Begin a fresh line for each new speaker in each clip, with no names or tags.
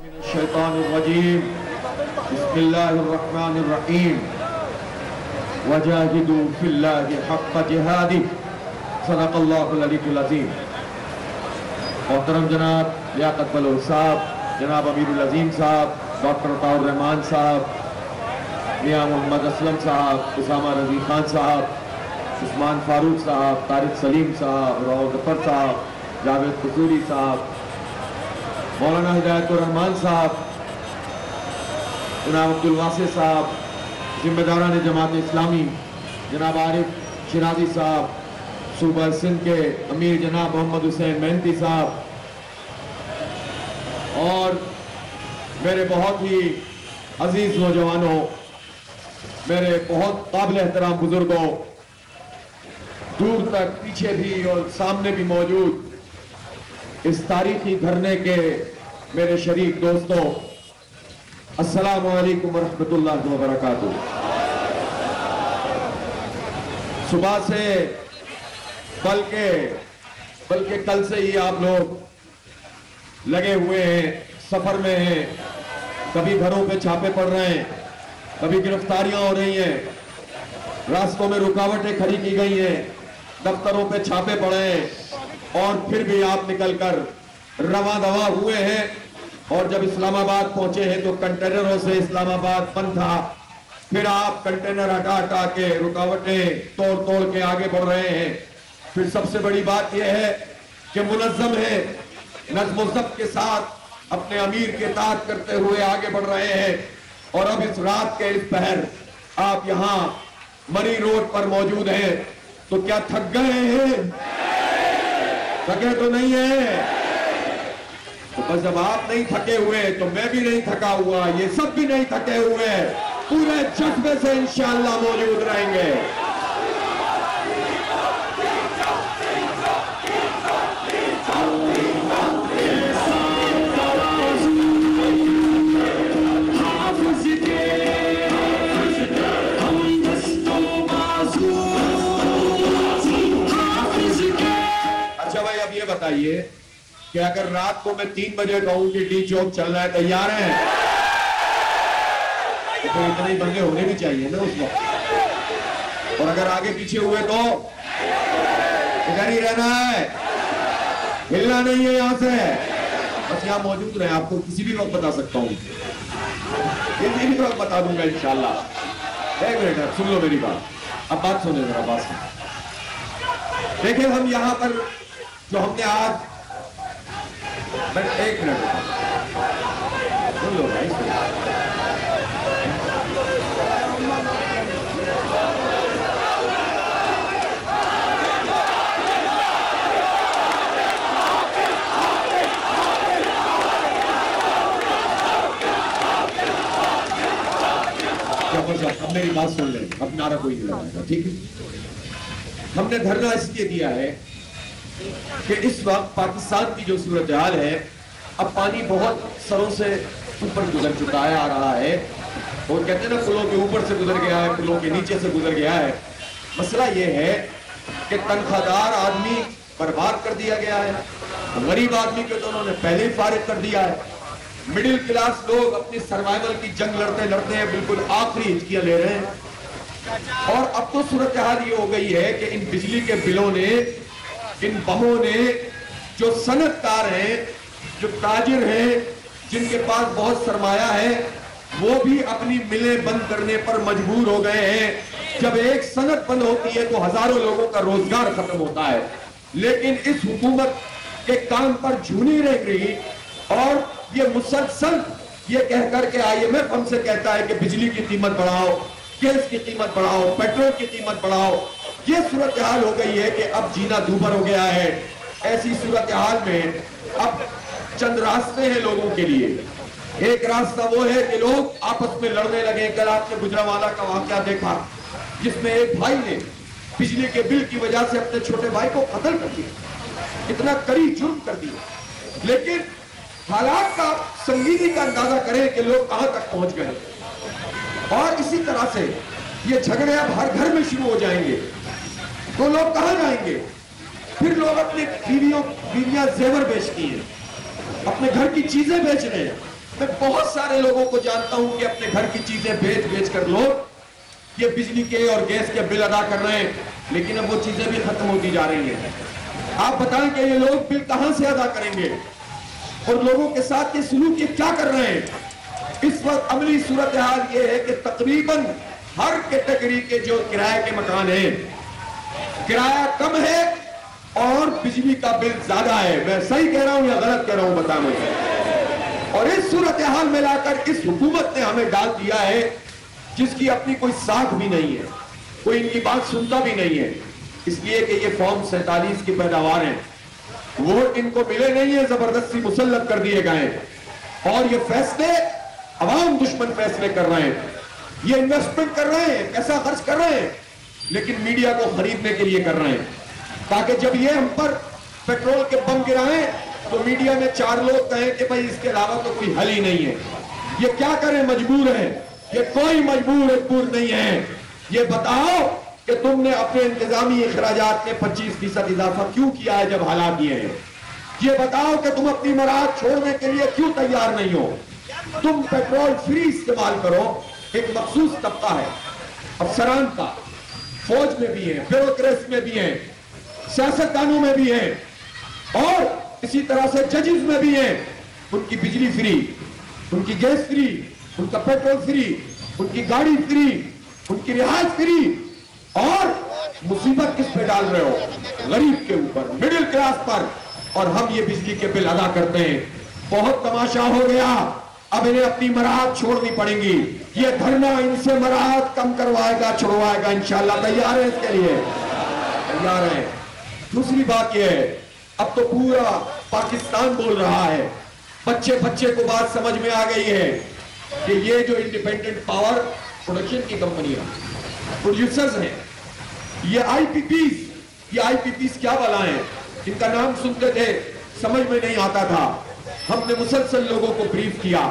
من الشیطان الرجیم بسم اللہ الرحمن الرحیم وجاہدوا فی اللہ حق جہادہ صدق اللہ العلی العظیم۔ محترم جناب لیاقت بلوچ صاحب، جناب امیر العظیم صاحب، ڈاکٹر عطاء الرحمان صاحب، میاں محمد اسلم صاحب، اسامہ رضی خان صاحب، عثمان فاروق صاحب، طارق سلیم صاحب، راؤ ظفر صاحب، جاوید قصوری صاحب، مولانا ہدایت الرحمان صاحب، جناب عبدالواسع صاحب، ذمہ داران جماعت اسلامی، جناب عارف شیرازی صاحب، صوبہ سندھ کے امیر جناب محمد حسین مہنتی صاحب، اور میرے بہت ہی عزیز نوجوانوں، میرے بہت قابل احترام بزرگوں، دور تک پیچھے بھی اور سامنے بھی موجود اس تاریخی دھرنے کے میرے شریک دوستوں، السلام علیکم ورحمۃ اللہ وبرکاتہ۔ صبح سے بلکہ کل سے ہی آپ لوگ لگے ہوئے ہیں، سفر میں ہیں، کبھی گھروں پہ چھاپے پڑ رہے ہیں، کبھی گرفتاریاں ہو رہی ہیں، راستوں میں رکاوٹیں کھڑی کی گئی ہیں، دفتروں پہ چھاپے پڑے ہیں، اور پھر بھی آپ نکل کر رواں دواں ہوئے ہیں، اور جب اسلام آباد پہنچے ہیں تو کنٹینروں سے اسلام آباد بند تھا، پھر آپ کنٹینر ہٹا ہٹا کے رکاوٹیں توڑ کے آگے بڑھ رہے ہیں۔ پھر سب سے بڑی بات یہ ہے کہ منظم ہے، نظم و ضبط کے ساتھ اپنے امیر کے اطاعت کرتے ہوئے آگے بڑھ رہے ہیں، اور اب اس رات کے اس پہر آپ یہاں مری روڈ پر موجود ہیں، تو کیا تھک گئے ہیں؟ تھکے تو نہیں ہیں؟ تو بس جب آپ نہیں تھکے ہوئے تو میں بھی نہیں تھکا ہوا، یہ سب بھی نہیں تھکے ہوئے، پورے جذبے سے انشاءاللہ موجود رہیں گے۔ اچھا بھائی، اب یہ بتائیے کہ اگر رات کو میں 3 بجے کہوں کہ ڈی چوک چلنا ہے، تیار ہیں؟ تو اتنے ہی بندے ہونے بھی چاہیے نا اس وقت، اور اگر آگے پیچھے ہوئے تو ادھر ہی رہنا ہے، ہلنا نہیں ہے یہاں سے، بس یہاں موجود رہیں۔ آپ کو کسی بھی وقت بتا سکتا ہوں، کسی بھی وقت بتا دوں گا انشاءاللہ۔ ایک منٹ سن لو میری بات، اب بات سنیں ذرا، بات سنیں۔ دیکھیں ہم یہاں پر جو ہم نے آج، ایک منٹ سن لو بھائی، اب میری بات سن لیں، اب نعرہ کوئی نہیں لگائے گا، ٹھیک ہے؟ ہم نے دھرنا اس لیے دیا ہے کہ اس وقت پاکستان کی جو صورتحال ہے، اب پانی بہت سروں سے اوپر گزر چکا ہے، آ رہا ہے، اور کہتے ہیں نا پلوں کے اوپر سے گزر گیا ہے، پلوں کے نیچے سے گزر گیا ہے۔ مسئلہ یہ ہے کہ تنخواہ دار آدمی برباد کر دیا گیا ہے، غریب آدمی کے تو انہوں نے پہلے ہی فارغ کر دیا ہے، مڈل کلاس لوگ اپنی سروائیول کی جنگ لڑتے ہیں، بالکل آخری ہچکیاں لے رہے ہیں، اور اب تو صورتحال یہ ہو گئی ہے کہ ان بجلی کے بلوں نے، ان بموں نے، جو صنعت کار ہیں، جو تاجر ہیں، جن کے پاس بہت سرمایہ ہے، وہ بھی اپنی ملیں بند کرنے پر مجبور ہو گئے ہیں۔ جب ایک صنعت بند ہوتی ہے تو ہزاروں لوگوں کا روزگار ختم ہوتا ہے، لیکن اس حکومت کے کام پر جھونی رہ گئی، اور یہ مسلسل یہ کہہ کر کے IMF ہم سے کہتا ہے کہ بجلی کی قیمت بڑھاؤ، گیس کی قیمت بڑھاؤ، پیٹرول کی قیمت بڑھاؤ۔ یہ صورتحال ہو گئی ہے کہ اب جینا دوبھر ہو گیا ہے۔ ایسی صورتحال میں اب چند راستے ہیں لوگوں کے لیے۔ ایک راستہ وہ ہے کہ لوگ آپس میں لڑنے لگے۔ کل آپ نے گجرانوالہ کا واقعہ دیکھا، جس میں ایک بھائی نے بجلی کے بل کی وجہ سے اپنے چھوٹے بھائی کو قتل کر دیا، اتنا کڑی جرم کر دیا۔ لیکن حالات کا سنگینی کا اندازہ کریں کہ لوگ کہاں تک پہنچ گئے، اور اسی طرح سے یہ جھگڑے اب ہر گھر میں شروع ہو جائیں گے تو لوگ کہاں جائیں گے؟ پھر لوگ اپنی بیویاں زیور بیچتی ہیں، اپنے گھر کی چیزیں بیچ رہے ہیں، میں بہت سارے لوگوں کو جانتا ہوں کہ اپنے گھر کی چیزیں بیچ کر لوگ یہ بجلی کے اور گیس کے بل ادا کر رہے ہیں، لیکن اب وہ چیزیں بھی ختم ہوتی جا رہی ہیں۔ آپ بتائیں کہ یہ لوگ بل کہاں سے ادا کریں گے اور لوگوں کے ساتھ یہ سلوک یہ کیا کر رہے ہیں؟ اس وقت عملی صورتحال یہ ہے کہ تقریباً ہر کیٹیگری کے جو کرائے کے مکان ہیں، کرایہ کم ہے اور بجلی کا بل زیادہ ہے۔ میں صحیح کہہ رہا ہوں یا غلط کہہ رہا ہوں بتا مجھے۔ اور اس صورتحال میں لا کر اس حکومت نے ہمیں ڈال دیا ہے جس کی اپنی کوئی ساکھ بھی نہیں ہے، کوئی ان کی بات سنتا بھی نہیں ہے، اس لیے کہ یہ فارم 47 کی پیداوار ہیں، ووٹ ان کو ملے نہیں ہیں، زبردستی مسلط کر دیے گئے ہیں، اور یہ فیصلے عوام دشمن فیصلے کر رہے ہیں، یہ انویسٹمنٹ کر رہے ہیں، پیسہ خرچ کر رہے ہیں، لیکن میڈیا کو خریدنے کے لیے کر رہے ہیں، تاکہ جب یہ ہم پر پیٹرول کے بم گرائیں تو میڈیا میں 4 لوگ کہیں کہ بھائی اس کے علاوہ تو کوئی حل ہی نہیں ہے۔ یہ کیا کریں، مجبور ہے، یہ کوئی مجبور نہیں ہے۔ یہ بتاؤ کہ تم نے اپنے انتظامی اخراجات میں 25% اضافہ کیوں کیا ہے جب حالات یہ ہیں؟ یہ بتاؤ کہ تم اپنی مراحت چھوڑنے کے لیے کیوں تیار نہیں ہو؟ تم پیٹرول فری استعمال کرو، ایک مخصوص طبقہ ہے افسران کا، فوج میں بھی ہیں، بیوروکریسی میں بھی ہیں، سیاستدانوں میں بھی ہیں، اور اسی طرح سے ججز میں بھی ہیں، ان کی بجلی فری، ان کی گیس فری، ان کا پیٹرول فری، ان کی گاڑی فری، ان کی رہائش فری، اور مصیبت کس پہ ڈال رہے ہو؟ غریب کے اوپر، مڈل کلاس پر، اور ہم یہ بجلی کے بل ادا کرتے ہیں۔ بہت تماشا ہو گیا، اب انہیں اپنی مراحت چھوڑنی پڑیں گی، یہ دھرنا ان سے مراحت کم کروائے گا، چھڑوائے گا، انشاءاللہ تیار ہے اس کے لیے، تیار ہے۔ دوسری بات یہ ہے، اب تو پورا پاکستان بول رہا ہے، بچے کو بات سمجھ میں آ گئی ہے کہ یہ جو انڈیپینڈنٹ پاور پروڈکشن کی کمپنیاں پروڈیوسرز ہیں، یہ آئی پی پیز کیا بلا ہیں؟ ان کا نام سنتے تھے سمجھ میں نہیں آتا تھا، ہم نے مسلسل لوگوں کو بریف کیا،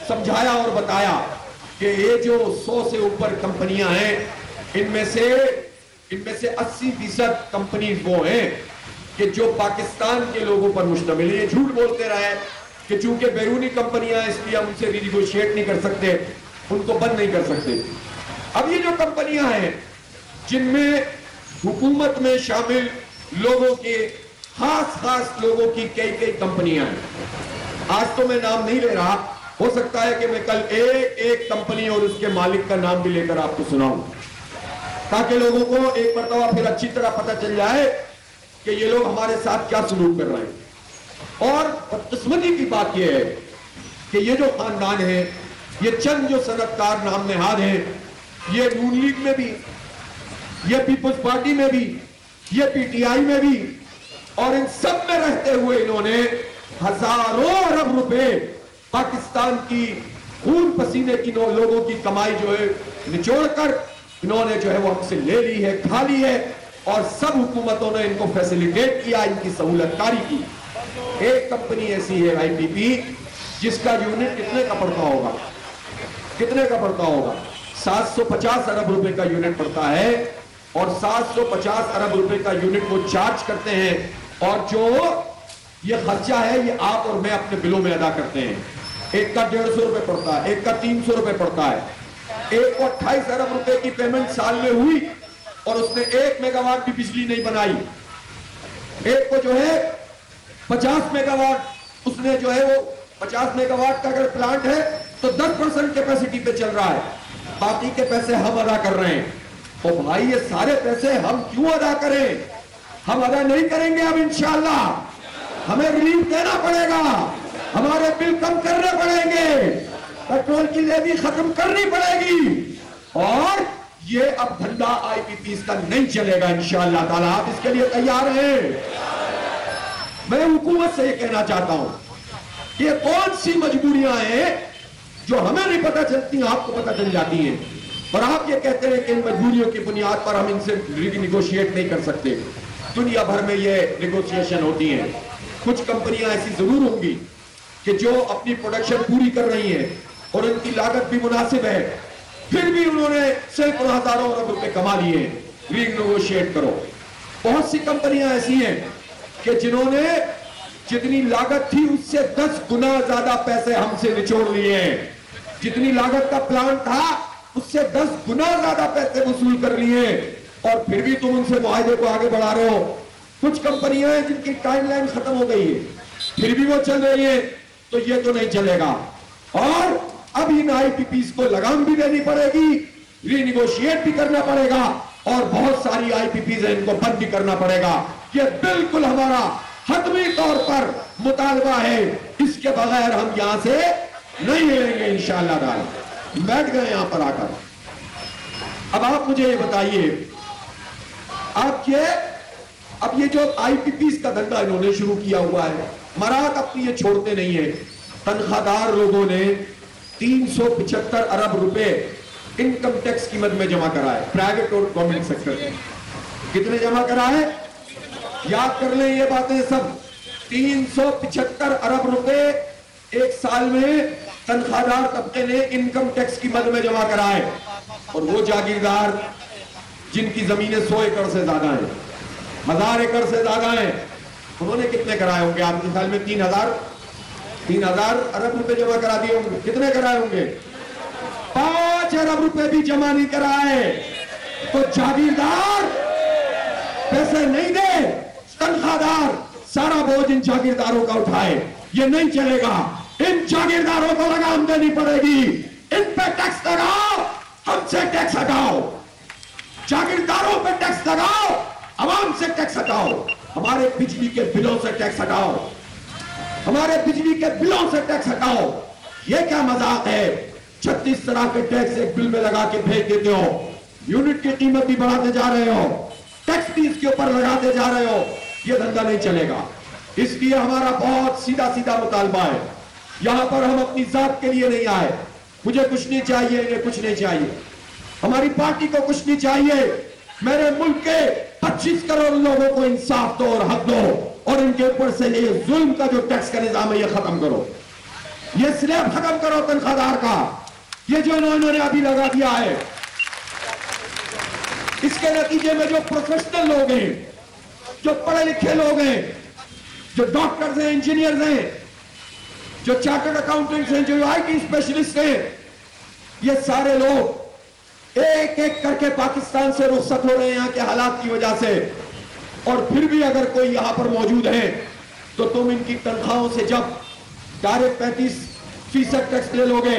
سمجھایا اور بتایا کہ یہ جو 100 سے اوپر کمپنیاں ہیں، ان میں سے 80% کمپنیز وہ ہیں کہ جو پاکستان کے لوگوں پر مشتمل ہے۔ یہ جھوٹ بولتے رہے کہ چونکہ بیرونی کمپنیاں اس لیے ہم ان سے ری نیگوشیٹ نہیں کر سکتے، ان کو بند نہیں کر سکتے۔ اب یہ جو کمپنیاں ہیں جن میں حکومت میں شامل لوگوں کے خاص لوگوں کی کئی کمپنیاں ہیں، آج تو میں نام نہیں لے رہا، ہو سکتا ہے کہ میں کل ایک کمپنی اور اس کے مالک کا نام بھی لے کر آپ کو سناؤں، تاکہ لوگوں کو ایک مرتبہ پھر اچھی طرح پتہ چل جائے کہ یہ لوگ ہمارے ساتھ کیا سلوک کر رہے ہیں۔ اور بدقسمتی کی بات یہ ہے کہ یہ جو خاندان ہے، یہ چند جو صنعتکار نام نہاد ہیں، یہ نون لیگ میں بھی، یہ پیپلز پارٹی میں بھی، یہ پی ٹی آئی میں بھی، اور ان سب میں رہتے ہوئے انہوں نے ہزاروں ارب روپے پاکستان کی خون پسینے کی لوگوں کی کمائی جو ہے نچوڑ کر انہوں نے جو ہے وہ ہم سے لے لی ہے، کھا لی ہے، اور سب حکومتوں نے ان کو فیسیلیٹیٹ کیا، ان کی سہولت کاری کی۔ ایک کمپنی ایسی ہے آئی پی پی جس کا یونٹ کتنے کا پڑتا ہوگا؟ 750 ارب روپے کا یونٹ پڑتا ہے، اور 750 ارب روپے کا یونٹ وہ چارج کرتے ہیں، اور جو یہ خرچہ ہے یہ آپ اور میں اپنے بلوں میں ادا کرتے ہیں۔ ایک کا 150 روپے پڑتا ہے، ایک کا 300 روپے پڑتا ہے، ایک کو 28 ارب روپے کی پیمنٹ سال میں ہوئی اور اس نے 1 میگا واٹ بھی بجلی نہیں بنائی، ایک کو جو ہے 50 میگا واٹ، اس نے جو ہے وہ 50 میگا واٹ کا اگر پلانٹ ہے تو 10% کیپیسٹی پہ چل رہا ہے، باقی کے پیسے ہم ادا کر رہے ہیں۔ تو بھائی یہ سارے پیسے ہم کیوں ادا کریں؟ ہم ادا نہیں کریں گے، اب انشاءاللہ ہمیں ریلیف دینا پڑے گا، ہمارے بل کم کرنے پڑیں گے، پیٹرول کی لیوی ختم کرنی پڑے گی، اور یہ اب دھندا آئی پی پیز کا نہیں چلے گا انشاءاللہ تعالی۔ آپ اس کے لیے تیار ہیں؟ میں حکومت سے یہ کہنا چاہتا ہوں کہ یہ کون سی مجبوریاں ہیں جو ہمیں نہیں پتہ چلتی، آپ کو پتہ چل جاتی ہیں، اور آپ یہ کہتے ہیں کہ ان مجبوریوں کی بنیاد پر ہم ان سے نیگوشیٹ نہیں کر سکتے۔ دنیا بھر میں یہ نیگوشیشن ہوتی ہیں، کچھ کمپنیاں ایسی ضرور ہوں گی کہ جو اپنی پروڈکشن پوری کر رہی ہیں اور ان کی لاگت بھی مناسب ہے، پھر بھی انہوں نے سینکڑوں ہزاروں ارب روپے کما لیے، ری نیگوشیٹ کرو۔ بہت سی کمپنیاں ایسی ہیں کہ جنہوں نے جتنی لاگت تھی اس سے 10 گنا زیادہ پیسے ہم سے نچوڑ لیے ہیں. جتنی لاگت کا پلان تھا اس سے 10 گنا زیادہ پیسے وصول کر لیے، اور پھر بھی تم ان سے معاہدے کو آگے بڑھا رہے ہو. کچھ کمپنیاں ہیں جن کی ٹائم لائن ختم ہو گئی ہے، پھر بھی وہ چل رہی ہیں، تو یہ تو نہیں چلے گا. اور اب ان آئی پی پیز کو لگام بھی دینی پڑے گی، ری نیگوشیٹ بھی کرنا پڑے گا، اور بہت ساری آئی پی پیز ہیں ان کو بند بھی کرنا پڑے گا. یہ بالکل ہمارا حتمی طور پر مطالبہ ہے، اس کے بغیر ہم یہاں سے نہیں ہلیں گے انشاءاللہ تعالی. بیٹھ گئے یہاں پر آ کر. اب آپ مجھے یہ بتائیے، اب یہ جو آئی پی پیز کا دھندا انہوں نے شروع کیا ہوا ہے، مراد اپنی یہ چھوڑتے نہیں ہیں. تنخواہ دار لوگوں نے 375 ارب روپے انکم ٹیکس کی مد میں جمع کرائے، پرائیویٹ اور گورنمنٹ سیکٹر میں. کتنے جمع کرائے؟ یاد کر لیں یہ باتیں سب. 375 ارب روپے ایک سال میں تنخواہ دار طبقے نے انکم ٹیکس کی مد میں جمع کرائے. اور وہ جاگیردار جن کی زمینیں 100 ایکڑ سے زیادہ ہیں، 1000 ایکڑ سے زیادہ ہیں، انہوں نے کتنے کرائے ہوں گے آپ کے خیال میں؟ 3000 ارب روپے جمع کرا دیے ہوں گے. کتنے کرائے ہوں گے؟ 5 ارب روپے بھی جمع نہیں کرائے. تو جاگیردار پیسے نہیں دے، تنخواہ دار سارا بوجھ ان جاگیرداروں کا اٹھائے. یہ نہیں چلے گا. ان جاگیرداروں کو لگام دینی پڑے گی. ان پہ ٹیکس لگاؤ، ہم سے ٹیکس ہٹاؤ. جاگیرداروں پہ ٹیکس لگاؤ، عوام سے ٹیکس ہٹاؤ. ہمارے بجلی کے بلوں سے ٹیکس ہٹاؤ، ہمارے بجلی کے بلوں سے ٹیکس ہٹاؤ. یہ کیا مذاق ہے؟ 36 طرح کے ٹیکس ایک بل میں لگا کے بھیج دیتے ہو. یونٹ کی قیمت بھی بڑھاتے جا رہے ہو، ٹیکس بھی اس کے اوپر لگاتے جا رہے ہو. یہ دھندا نہیں چلے گا. اس لیے ہمارا بہت سیدھا مطالبہ ہے. یہاں پر ہم اپنی ذات کے لیے نہیں آئے. مجھے کچھ نہیں چاہیے، انہیں کچھ نہیں چاہیے، ہماری پارٹی کو کچھ نہیں چاہیے. میرے ملک کے 25 کروڑ لوگوں کو انصاف دو اور حق دو، اور ان کے اوپر سے یہ ظلم کا جو ٹیکس کا نظام ہے یہ ختم کرو. یہ سلیب ختم کرو تنخواہ دار کا. یہ جو انہوں نے ابھی لگا دیا ہے، اس کے نتیجے میں جو پروفیشنل لوگ ہیں، جو پڑھے لکھے لوگ ہیں، جو ڈاکٹرز ہیں، انجینئرز ہیں، جو چارٹرڈ اکاؤنٹنٹس ہیں، جو آئی ٹی اسپیشلسٹ ہیں، یہ سارے لوگ ایک ایک کر کے پاکستان سے رخصت ہو رہے ہیں یہاں کے حالات کی وجہ سے. اور پھر بھی اگر کوئی یہاں پر موجود ہے تو تم ان کی تنخواہوں سے جب ڈائریکٹ 35% ٹیکس لے لو گے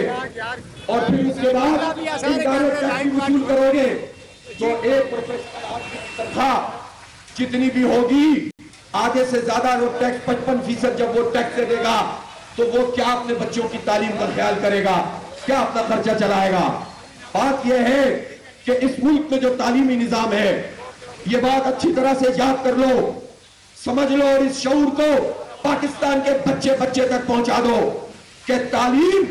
اور پھر اس کے بعد ڈائریکٹ ٹیکس وصول کرو گے تو ایک پروفیسر تنخواہ جتنی بھی ہوگی آدھے سے زیادہ وہ ٹیکس 55% جب وہ ٹیکس دے گا تو وہ کیا اپنے بچوں کی تعلیم کا خیال کرے گا؟ کیا اپنا خرچہ چلائے گا؟ بات یہ ہے کہ اس ملک میں جو تعلیمی نظام ہے، یہ بات اچھی طرح سے یاد کر لو، سمجھ لو، اور اس شعور کو پاکستان کے بچے تک پہنچا دو کہ تعلیم،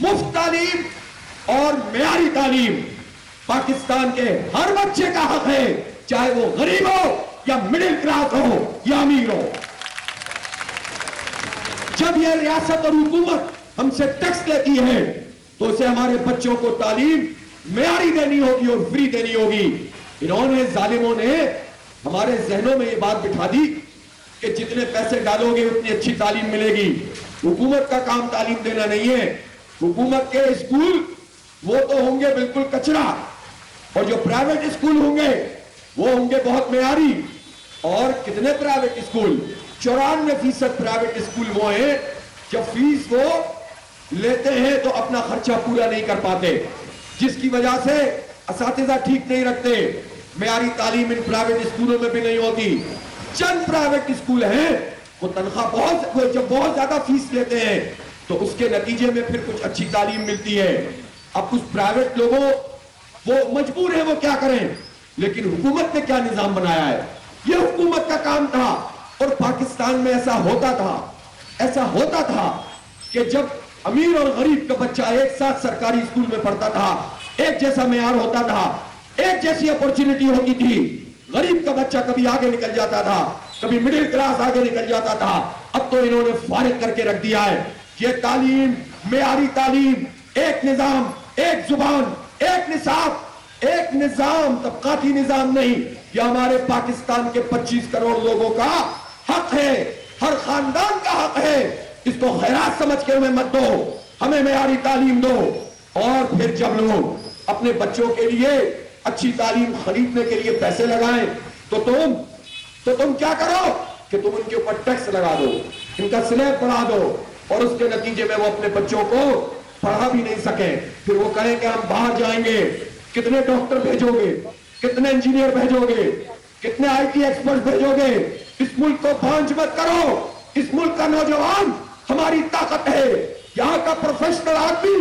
مفت تعلیم اور معیاری تعلیم پاکستان کے ہر بچے کا حق ہے، چاہے وہ غریب ہو یا مڈل کلاس ہو یا امیر ہو. جب یہ ریاست اور حکومت ہم سے ٹیکس لیتی ہے تو اسے ہمارے بچوں کو تعلیم معیاری دینی ہوگی اور فری دینی ہوگی. انہوں نے، ظالموں نے ہمارے ذہنوں میں یہ بات بٹھا دی کہ جتنے پیسے ڈالو گے اتنی اچھی تعلیم ملے گی. حکومت کا کام تعلیم دینا نہیں ہے. حکومت کے اسکول وہ تو ہوں گے بالکل کچرا، اور جو پرائیویٹ اسکول ہوں گے وہ ہوں گے بہت معیاری. اور کتنے پرائیویٹ اسکول؟ 94% پرائیویٹ اسکول وہ ہیں جب فیس وہ لیتے ہیں تو اپنا خرچہ پورا نہیں کر پاتے، جس کی وجہ سے اساتذہ ٹھیک نہیں رکھتے. معیاری تعلیم ان پرائیویٹ اسکولوں میں بھی نہیں ہوتی. چند پرائیویٹ اسکول ہیں وہ تنخواہ جب بہت زیادہ فیس لیتے ہیں تو اس کے نتیجے میں پھر کچھ اچھی تعلیم ملتی ہے. اب کچھ پرائیویٹ لوگوں وہ مجبور ہیں، وہ کیا کریں؟ لیکن حکومت نے کیا نظام بنایا ہے؟ یہ حکومت کا کام تھا. اور پاکستان میں ایسا ہوتا تھا کہ جب امیر اور غریب کا بچہ ایک ساتھ سرکاری اسکول میں پڑھتا تھا، ایک جیسا معیار ہوتا تھا، ایک جیسی اپورچونٹی ہوتی تھی. غریب کا بچہ کبھی آگے نکل جاتا تھا، کبھی مڈل کلاس آگے نکل جاتا تھا. اب تو انہوں نے فارغ کر کے رکھ دیا ہے کہ تعلیم، معیاری تعلیم، ایک نظام، ایک زبان، ایک نصاب، ایک نظام، طبقاتی نظام نہیں. یہ ہمارے پاکستان کے 25 کروڑ لوگوں کا حق ہے ہر خاندان کا حق ہے، اس کو خیرات سمجھ کے ہمیں مت دو، ہمیں معیاری تعلیم دو۔ اور پھر جب لوگ اپنے بچوں کے لیے اچھی تعلیم خریدنے کے لیے پیسے لگائیں تو تم کیا کرو کہ تم ان کے اوپر ٹیکس لگا دو، ان کا سلیب بڑھا دو، اور اس کے نتیجے میں وہ اپنے بچوں کو پڑھا بھی نہیں سکیں۔ پھر وہ کہیں کہ ہم باہر جائیں گے، کتنے ڈاکٹر بھیجو گے، کتنے انجینئر بھیجو گے، کتنے آئی ٹی ایکسپرٹ بھیجو گے؟ اس ملک کو بانجھ مت کرو، اس ملک کا نوجوان ہماری طاقت ہے، یہاں کا پروفیشنل آدمی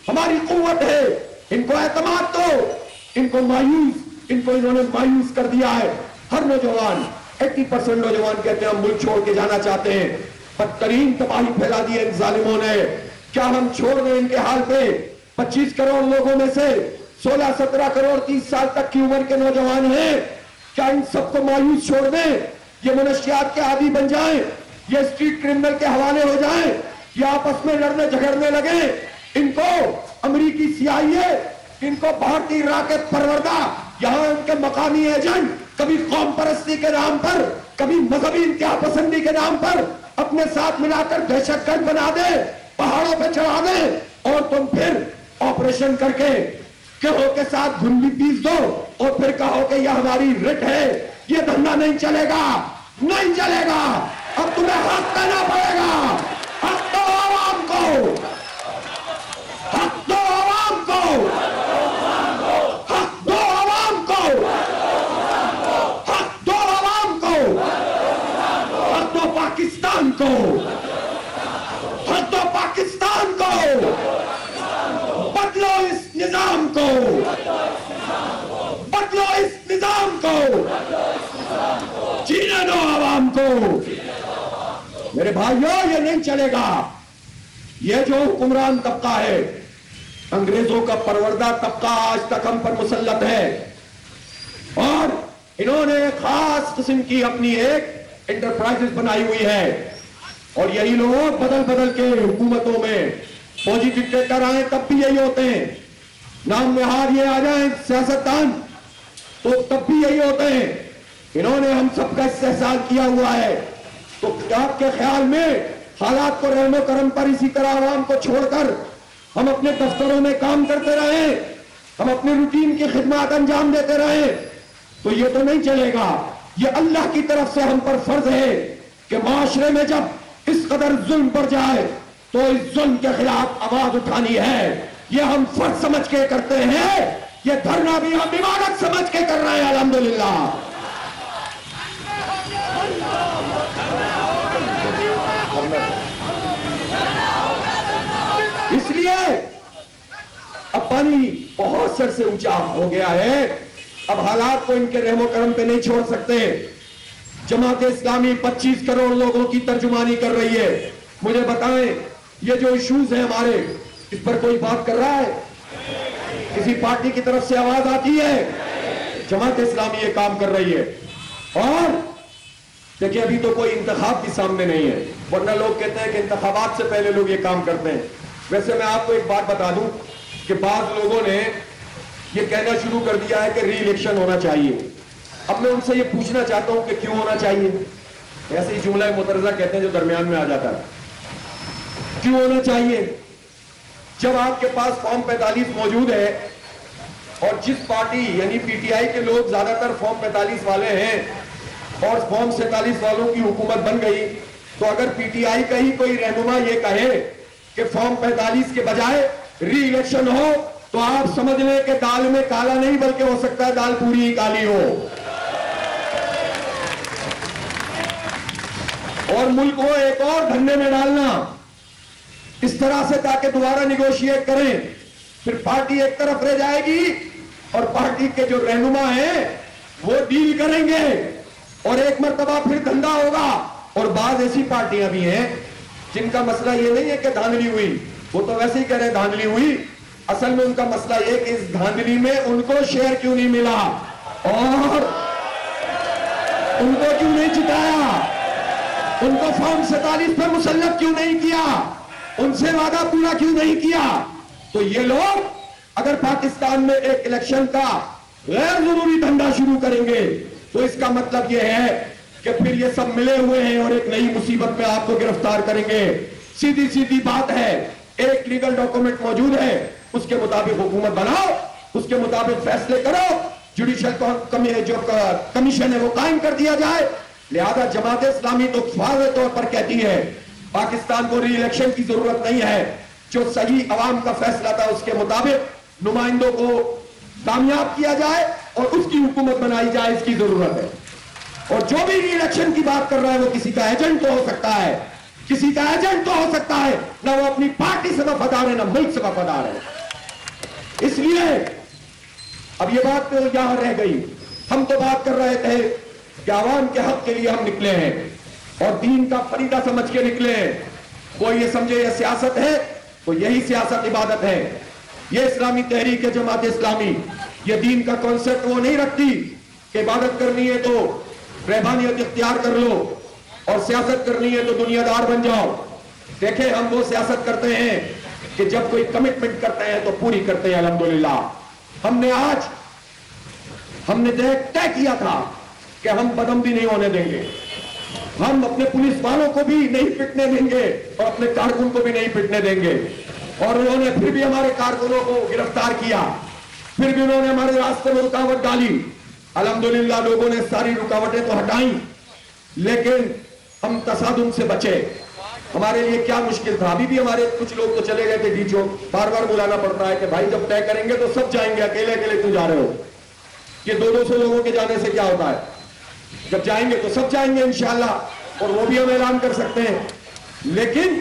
ہماری قوت ہے، ان کو اعتماد دو، ان کو انہوں نے مایوس کر دیا ہے۔ ہر نوجوان 80% نوجوان کہتے ہیں ہم ملک چھوڑ کے جانا چاہتے ہیں۔ بدترین تباہی پھیلا دی ہے ان ظالموں نے۔ کیا ہم چھوڑ دیں ان کے حال پہ؟ 25 کروڑ لوگوں میں سے 16-17 کروڑ 30 سال تک کی عمر کے نوجوان ہیں، کیا ان سب کو مایوس چھوڑ دیں؟ یہ منشیات کے عادی بن جائیں، یہ اسٹریٹ کرمنل کے حوالے ہو جائیں، یہ آپس میں لڑنے جھگڑنے لگیں؟ ان کو امریکی CIA، ان کو بھارتی راکٹ پروردہ، یہاں ان کے مقامی ایجنٹ کبھی قوم پرستی کے نام پر، کبھی مذہبی انتہا پسندی کے نام پر اپنے ساتھ ملا کر دہشت گرد بنا دے، پہاڑوں پہ چڑھا دے، اور تم پھر آپریشن کر کے کہو کے ساتھ گھنڈی پیس دو، اور پھر کہو کہ یہ ہماری رٹ ہے۔ یہ دھندا نہیں چلے گا، نہیں چلے گا۔ اب تمہیں حق دینا پڑے گا، حق دو عوام کو، حق دو عوام کو، حق دو عوام کو، حق دو عوام کو، حق دو پاکستان کو، حق دو پاکستان کو، بدلو اس نظام کو، بدلو اس نظام کو، جینے دو عوام کو۔ میرے بھائیوں، یہ نہیں چلے گا۔ یہ جو حکمران طبقہ ہے، انگریزوں کا پروردہ طبقہ، آج تک ہم پر مسلط ہے، اور انہوں نے خاص قسم کی اپنی ایک انٹرپرائزز بنائی ہوئی ہے، اور یہی لوگ بدل بدل کے حکومتوں میں فوجی ڈکٹیٹر آئیں تب بھی یہی ہوتے ہیں، نام نہاد یہ آ جائیں سیاستدان تو تب بھی یہی ہوتے ہیں۔ انہوں نے ہم سب کا استحصال کیا ہوا ہے۔ تو آپ کے خیال میں حالات کو رحم و کرم پر اسی طرح عوام کو چھوڑ کر ہم اپنے دفتروں میں کام کرتے رہیں، ہم اپنے روٹین کی خدمات انجام دیتے رہیں، تو یہ تو نہیں چلے گا۔ یہ اللہ کی طرف سے ہم پر فرض ہے کہ معاشرے میں جب اس قدر ظلم بڑھ جائے تو اس ظلم کے خلاف آواز اٹھانی ہے۔ یہ ہم فرض سمجھ کے کرتے ہیں، یہ دھرنا بھی ہم عبادت سمجھ کے کر رہے ہیں، الحمدللہ۔ اس لیے اب پانی بہت سر سے اونچا ہو گیا ہے، اب حالات کو ان کے رحم و کرم پہ نہیں چھوڑ سکتے۔ جماعت اسلامی 25 کروڑ لوگوں کی ترجمانی کر رہی ہے۔ مجھے بتائیں، یہ جو ایشوز ہیں ہمارے، اس پر کوئی بات کر رہا ہے؟ کسی پارٹی کی طرف سے آواز آتی ہے؟ جماعت اسلامی یہ کام کر رہی ہے۔ اور دیکھیں، ابھی تو کوئی انتخاب بھی سامنے نہیں ہے، ورنہ لوگ کہتے ہیں کہ انتخابات سے پہلے لوگ یہ کام کرتے ہیں۔ ویسے میں آپ کو ایک بات بتا دوں کہ بعض لوگوں نے یہ کہنا شروع کر دیا ہے کہ ری الیکشن ہونا چاہیے۔ اب میں ان سے یہ پوچھنا چاہتا ہوں کہ کیوں ہونا چاہیے؟ ایسے ہی جملہ مترجہ کہتے ہیں جو درمیان میں آ جاتا ہے۔ کیوں ہونا چاہیے؟ جب آپ کے پاس فارم 45 موجود ہے، اور جس پارٹی یعنی PTI کے لوگ زیادہ تر فارم 45 والے ہیں، اور فارم 47 والوں کی حکومت بن گئی، تو اگر PTI کا ہی کوئی رہنما یہ کہے کہ فارم 45 کے بجائے ری الیکشن ہو، تو آپ سمجھ لیں کہ دال میں کالا نہیں بلکہ ہو سکتا ہے دال پوری ہی کالی ہو، اور ملک کو ایک اور دھنے میں ڈالنا اس طرح سے تاکہ دوبارہ نیگوشیٹ کریں۔ پھر پارٹی ایک طرف رہ جائے گی اور پارٹی کے جو رہنما ہیں وہ ڈیل کریں گے، اور ایک مرتبہ پھر دھندا ہوگا۔ اور بعض ایسی پارٹیاں بھی ہیں جن کا مسئلہ یہ نہیں ہے کہ دھاندلی ہوئی، وہ تو ویسے ہی کہہ رہے دھاندلی ہوئی، اصل میں ان کا مسئلہ یہ کہ اس دھاندلی میں ان کو شیئر کیوں نہیں ملا، اور ان کو کیوں نہیں جتایا، ان کو فارم 47 پہ مسلط کیوں نہیں کیا، ان سے وعدہ پورا کیوں نہیں کیا۔ تو یہ لوگ اگر پاکستان میں ایک الیکشن کا غیر ضروری دھندا شروع کریں گے تو اس کا مطلب یہ ہے کہ پھر یہ سب ملے ہوئے ہیں اور ایک نئی مصیبت میں آپ کو گرفتار کریں گے. سیدھی سیدھی بات ہے, ایک لیگل ڈاکومنٹ موجود ہے, اس کے مطابق حکومت بناؤ, اس کے مطابق فیصلے کرو, جوڈیشل جو کمیشن ہے وہ قائم کر دیا جائے. لہذا جماعت اسلامی تو واضح طور پر کہتی ہے پاکستان کو ری الیکشن کی ضرورت نہیں ہے. جو صحیح عوام کا فیصلہ تھا اس کے مطابق نمائندوں کو کامیاب کیا جائے اور اس کی حکومت بنائی جائے, اس کی ضرورت ہے. اور جو بھی ری الیکشن کی بات کر رہا ہے وہ کسی کا ایجنٹ تو ہو سکتا ہے, کسی کا ایجنٹ تو ہو سکتا ہے, نہ وہ اپنی پارٹی سے وفادار ہے نہ ملک سے وفادار ہے. اس لیے اب یہ بات یہاں رہ گئی. ہم تو بات کر رہے تھے کہ عوام کے حق کے لیے ہم نکلے ہیں اور دین کا فریضہ سمجھ کے نکلے ہیں. کوئی یہ سمجھے یہ سیاست ہے تو یہی سیاست عبادت ہے. یہ اسلامی تحریک ہے جماعت اسلامی, یہ دین کا کانسیپٹ وہ نہیں رکھتی کہ عبادت کرنی ہے تو رہبانیت اختیار کر لو اور سیاست کرنی ہے تو دنیا دار بن جاؤ. دیکھیں ہم وہ سیاست کرتے ہیں کہ جب کوئی کمٹمنٹ کرتے ہیں تو پوری کرتے ہیں. الحمدللہ ہم نے طے کیا تھا کہ ہم بدعملی نہیں ہونے دیں گے, ہم اپنے پولیس والوں کو بھی نہیں پٹنے دیں گے اور اپنے کارکن کو بھی نہیں پٹنے دیں گے. اور انہوں نے پھر بھی ہمارے کارکنوں کو گرفتار کیا, پھر بھی انہوں نے ہمارے راستے میں رکاوٹ ڈالی. الحمدللہ لوگوں نے ساری رکاوٹیں تو ہٹائیں لیکن ہم تصادم سے بچے. ہمارے لیے کیا مشکل تھا, ابھی بھی ہمارے کچھ لوگ تو چلے گئے تھے ڈی چو, بار بار بلانا پڑتا ہے کہ بھائی جب طے کریں گے تو سب جائیں گے, اکیلے اکیلے کیوں جا رہے ہو, کہ 200 لوگوں کے جانے سے کیا ہوتا ہے, جب جائیں گے تو سب جائیں گے انشاءاللہ, اور وہ بھی ہم اعلان کر سکتے ہیں. لیکن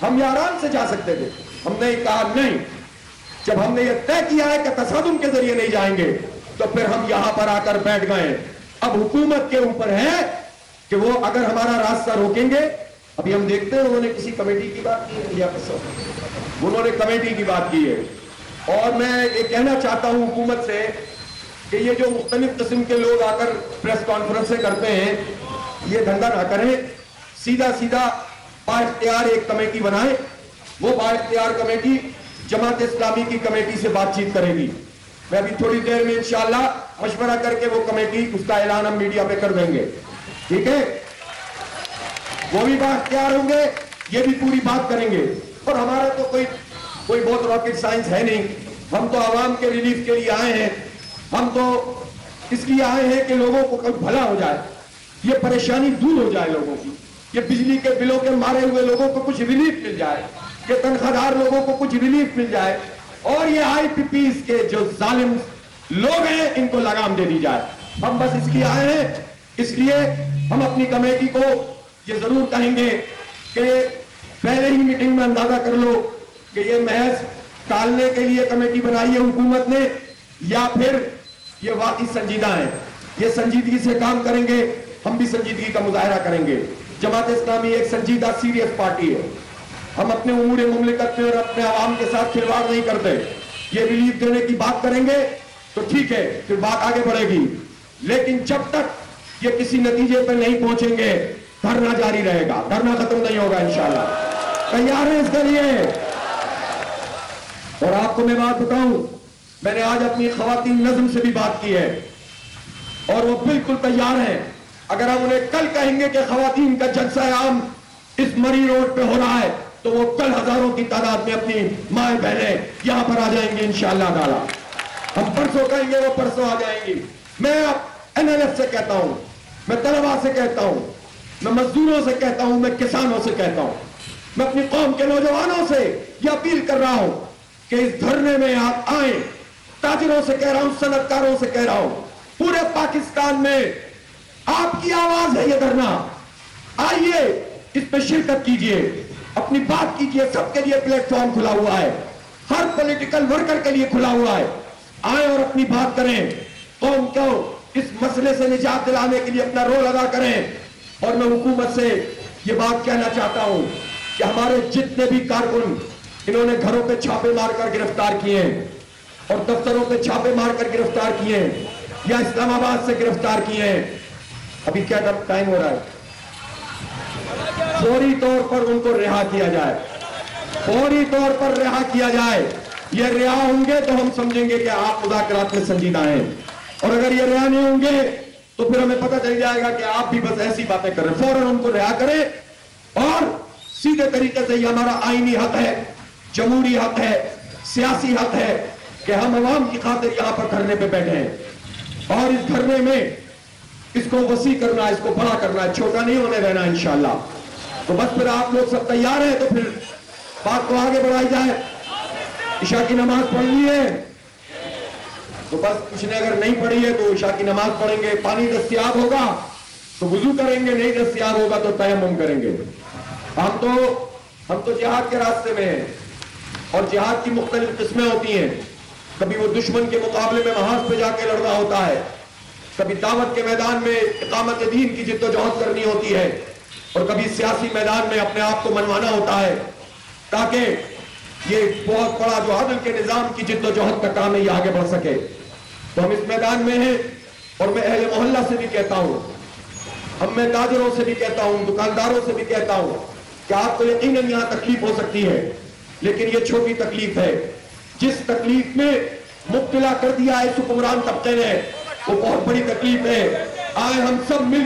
ہم یہ آرام سے جا سکتے تھے, ہم نے کہا نہیں, جب ہم نے یہ طے کیا ہے کہ تصادم کے ذریعے نہیں جائیں گے تو پھر ہم یہاں پر آ کر بیٹھ گئے. اب حکومت کے اوپر ہے کہ وہ اگر ہمارا راستہ روکیں گے. ابھی ہم دیکھتے ہیں انہوں نے کسی کمیٹی کی بات کی ہے, انہوں نے کمیٹی کی بات کی ہے. اور میں یہ کہنا چاہتا ہوں حکومت سے کہ یہ جو مختلف قسم کے لوگ آ کر پریس کانفرنسیں کرتے ہیں یہ دھندا نہ کریں, سیدھا با اختیار ایک کمیٹی بنائیں. وہ با اختیار کمیٹی جماعت اسلامی کی کمیٹی سے بات چیت کرے گی. میں ابھی تھوڑی دیر میں انشاءاللہ مشورہ کر کے وہ کمیٹی, اس کا اعلان ہم میڈیا پہ کر دیں گے, ٹھیک ہے. وہ بھی با اختیار ہوں گے, یہ بھی پوری بات کریں گے. اور ہمارا تو کوئی بہت راکٹ سائنس ہے نہیں, ہم تو عوام کے ریلیف کے لیے آئے ہیں. ہم تو اس لیے آئے ہیں کہ لوگوں کو کچھ بھلا ہو جائے, یہ پریشانی دور ہو جائے لوگوں کی, یہ بجلی کے بلوں کے مارے ہوئے لوگوں کو کچھ ریلیف مل جائے, یہ تنخواہ دار لوگوں کو کچھ ریلیف مل جائے, اور یہ آئی پی پیز کے جو ظالم لوگ ہیں ان کو لگام دے دی جائے. ہم بس اس لیے آئے ہیں. اس لیے ہم اپنی کمیٹی کو یہ ضرور کہیں گے کہ پہلے ہی میٹنگ میں اندازہ کر لو کہ یہ محض ٹالنے کے لیے کمیٹی بنائی ہے حکومت نے یا پھر یہ واقعی سنجیدہ ہیں. یہ سنجیدگی سے کام کریں گے, ہم بھی سنجیدگی کا مظاہرہ کریں گے. جماعت اسلامی ایک سنجیدہ سیریس پارٹی ہے. ہم اپنے امور مملکت میں اور اپنے عوام کے ساتھ کھلواڑ نہیں کرتے. یہ ریلیف دینے کی بات کریں گے تو ٹھیک ہے, پھر بات آگے بڑھے گی. لیکن جب تک یہ کسی نتیجے پہ نہیں پہنچیں گے دھرنا جاری رہے گا, دھرنا ختم نہیں ہوگا انشاءاللہ. تیار ہیں اس کے لیے؟ اور آپ کو میں بات بتاؤں, میں نے آج اپنی خواتین نظم سے بھی بات کی ہے اور وہ بالکل تیار ہیں. اگر ہم انہیں کل کہیں گے کہ خواتین کا جلسہ عام اس مری روڈ پہ ہو رہا ہے تو وہ کل ہزاروں کی تعداد میں اپنی مائیں بہنیں یہاں پر آ جائیں گے انشاءاللہ تعالی. ہم پرسوں کہیں گے وہ پرسوں آ جائیں گی. میں این ایل ایف سے کہتا ہوں, میں طلباء سے کہتا ہوں, میں مزدوروں سے کہتا ہوں, میں کسانوں سے کہتا ہوں, میں اپنی قوم کے نوجوانوں سے یہ اپیل کر رہا ہوں کہ اس دھرنے میں آپ آئیں. تاجروں سے کہہ رہا ہوں, صنعت کاروں سے کہہ رہا ہوں, پورے پاکستان میں آپ کی آواز ہے یہ دھرنا. آئیے اس پہ شرکت کیجئے, اپنی بات کیجئے. سب کے لیے پلیٹ فارم کھلا ہوا ہے, ہر پولیٹیکل ورکر کے لیے کھلا ہوا ہے. آئیں اور اپنی بات کریں, قوم کو اس مسئلے سے نجات دلانے کے لیے اپنا رول ادا کریں. اور میں حکومت سے یہ بات کہنا چاہتا ہوں کہ ہمارے جتنے بھی کارکن انہوں نے گھروں پہ چھاپے مار کر گرفتار کیے ہیں اور دفتروں پہ چھاپے مار کر گرفتار کیے ہیں یا اسلام آباد سے گرفتار کیے ہیں, ابھی کیا ٹائم ہو رہا ہے, فوری طور پر ان کو رہا کیا جائے, فوری طور پر رہا کیا جائے. یہ رہا ہوں گے تو ہم سمجھیں گے کہ آپ مذاکرات میں سنجیدہ ہیں, اور اگر یہ رہا نہیں ہوں گے تو پھر ہمیں پتہ چل جائے گا کہ آپ بھی بس ایسی باتیں کر رہے ہیں. فوراً ان کو رہا کریں اور سیدھے طریقے سے یہ ہمارا آئینی حق ہے, جمہوری حق ہے, سیاسی حق ہے کہ ہم عوام کی خاطر یہاں پر دھرنے پہ بیٹھے ہیں, اور اس دھرنے میں اس کو وسیع کرنا ہے, اس کو بڑا کرنا ہے, چھوٹا نہیں ہونے دینا انشاءاللہ. تو بس پھر آپ لوگ سب تیار ہیں تو پھر بات کو آگے بڑھائی جائے. عشاء کی نماز پڑھنی ہے تو بس کچھ نے اگر نہیں پڑھی ہے تو عشاء کی نماز پڑھیں گے. پانی دستیاب ہوگا تو وضو کریں گے, نہیں دستیاب ہوگا تو تیمم کریں گے. ہم تو جہاد کے راستے میں ہیں, اور جہاد کی مختلف قسمیں ہوتی ہیں. کبھی وہ دشمن کے مقابلے میں محاذ پہ جا کے لڑنا ہوتا ہے, کبھی دعوت کے میدان میں اقامت دین کی جد و جہد کرنی ہوتی ہے, اور کبھی سیاسی میدان میں اپنے آپ کو منوانا ہوتا ہے تاکہ یہ بہت بڑا جو عدل کے نظام کی جد و جہد کا کام ہے یہ آگے بڑھ سکے. تو ہم اس میدان میں ہیں, اور میں اہل محلہ سے بھی کہتا ہوں, ہم میں تاجروں سے بھی کہتا ہوں, دکانداروں سے بھی کہتا ہوں کہ آپ کو یقیناً یہاں تکلیف ہو سکتی ہے, لیکن یہ چھوٹی تکلیف ہے. جس تکلیف میں مبتلا کر دیا ہے حکمران طبقے نے وہ بہت بڑی تکلیف ہے. آئے ہم سب مل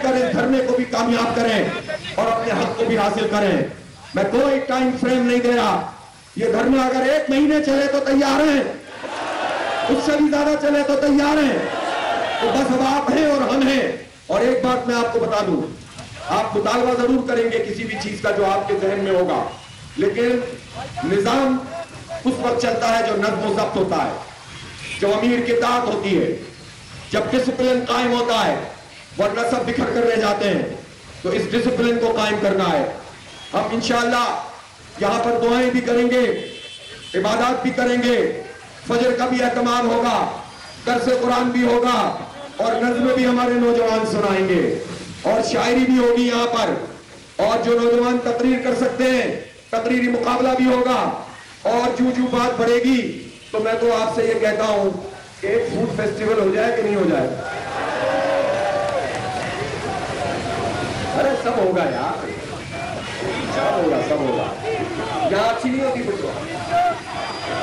کر اس دھرنے کو بھی کامیاب کریں اور اپنے حق کو بھی حاصل کریں. میں کوئی ٹائم فریم نہیں دے رہا. یہ دھرنا اگر 1 مہینے چلے تو تیار ہیں, اس سے بھی زیادہ چلے تو تیار ہیں. تو بس اب آپ ہیں اور ہم ہیں. اور ایک بات میں آپ کو بتا دوں, آپ مطالبہ ضرور کریں گے کسی بھی چیز کا جو آپ کے ذہن میں ہوگا, لیکن نظام اس وقت چلتا ہے جو نظم و ضبط ہوتا ہے, جو امیر کی اطاعت ہوتی ہے, جب ڈسپلن قائم ہوتا ہے, ورنہ سب بکھر کر رہ جاتے ہیں. تو اس ڈسپلن کو قائم کرنا ہے. ہم انشاءاللہ یہاں پر دعائیں بھی کریں گے, عبادات بھی کریں گے, فجر کا بھی اہتمام ہوگا, درس قرآن بھی ہوگا, اور نظمیں بھی ہمارے نوجوان سنائیں گے, اور شاعری بھی ہوگی یہاں پر, اور جو نوجوان تقریر کر سکتے ہیں تقریری مقابلہ بھی ہوگا, اور جو بات بڑھے گی. تو میں تو آپ سے یہ کہتا ہوں کہ ایک فوڈ فیسٹیول ہو جائے کہ نہیں ہو جائے. ارے سب ہوگا یار, سب ہوگا. یہاں اچھی نہیں ہوتی کچھ,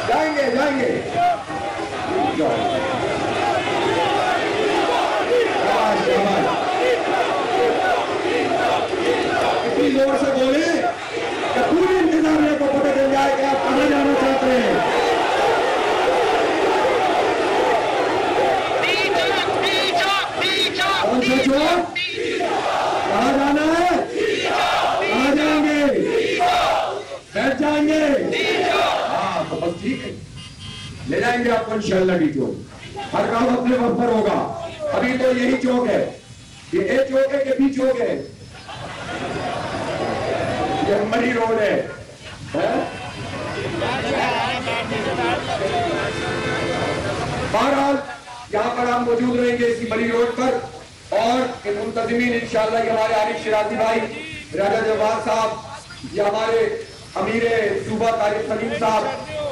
جائیں گے اتنی زور سے بولے کہ پوری انتظامیہ کو پتہ چل جائے کہ آپ کہاں جانا چاہتے ہیں. کون سا چوک, کہاں جانا ہے, کہاں جائیں گے, بیٹھ جائیں گے. ہاں تو بس ٹھیک ہے, لے جائیں گے آپ کو انشاءاللہ بھی. چوک ہر کام اپنے وقت پر ہوگا. ابھی تو یہی چوک ہے, یہ اے چوک ہے کہ بی چوک ہے, یہ مری روڈ ہے. بہرحال یہاں پر ہم موجود رہیں گے اسی مری روڈ پر, اور منتظمین انشاءاللہ یہ ہمارے عارف شرازی بھائی, راجہ جواد صاحب, یہ ہمارے امیر صوبہ طارق سلیم صاحب,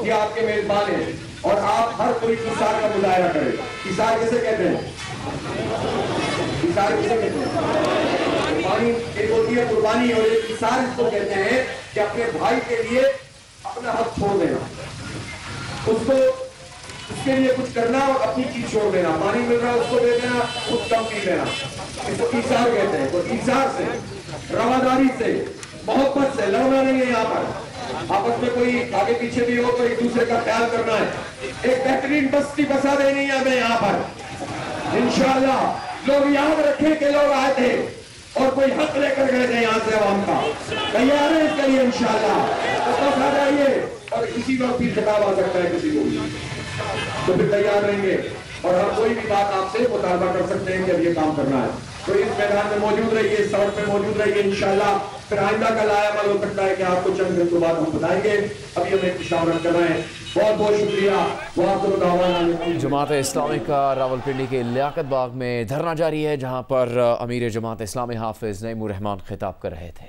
یہ آپ کے میزبان ہیں. اور آپ ہر کوئی ایثار کا مظاہرہ کریں. ایثار کیسے کہتے ہیں, ایثار کیسے کہتے ہیں, قربانی ایک ہوتی ہے قربانی, اور ایک ایثار اس کو کہتے ہیں کہ اپنے بھائی کے لیے اپنا حق چھوڑ دینا, اس کے لیے کچھ کرنا اور اپنی چیز چھوڑ دینا. پانی مل رہا ہے اس کو دے دینا, خود کم پی لینا. اس کو ایثار کہتے ہیں. تو ایثار سے, رواداری سے, محبت سے, لڑنا نہیں ہے یہاں پر. آپس میں کوئی آگے پیچھے بھی ہو تو ایک دوسرے کا خیال کرنا ہے. ایک بہترین بستی بسا دینی ہے ہمیں یہاں پر انشاءاللہ. لوگ یاد رکھیں کہ لوگ آئے تھے اور کوئی حق لے کر گئے تھے یہاں سے عوام کا. تیار ہے اس کے لیے انشاءاللہ. تو بس آ جائیے, اور اسی وقت بھی خطاب آ سکتا ہے کسی کو, تو پھر تیار رہیں گے, اور ہم کوئی بھی بات آپ سے مطالبہ کر سکتے ہیں کہ اب یہ کام کرنا ہے. تو اس میدان میں موجود رہیے, اس سڑک پہ موجود رہیے انشاءاللہ. پھر آئندہ کا لایا عمل ہو سکتا ہے کہ آپ کو چند دن کے بعد ہم بتائیں گے. ابھی ہمیں مشاورت کر رہے ہیں. بہت بہت شکریہ.
جماعت اسلامی کا راولپنڈی کے لیاقت باغ میں دھرنا جاری ہے, جہاں پر امیر جماعت اسلامی حافظ نعیم الرحمان خطاب کر رہے تھے.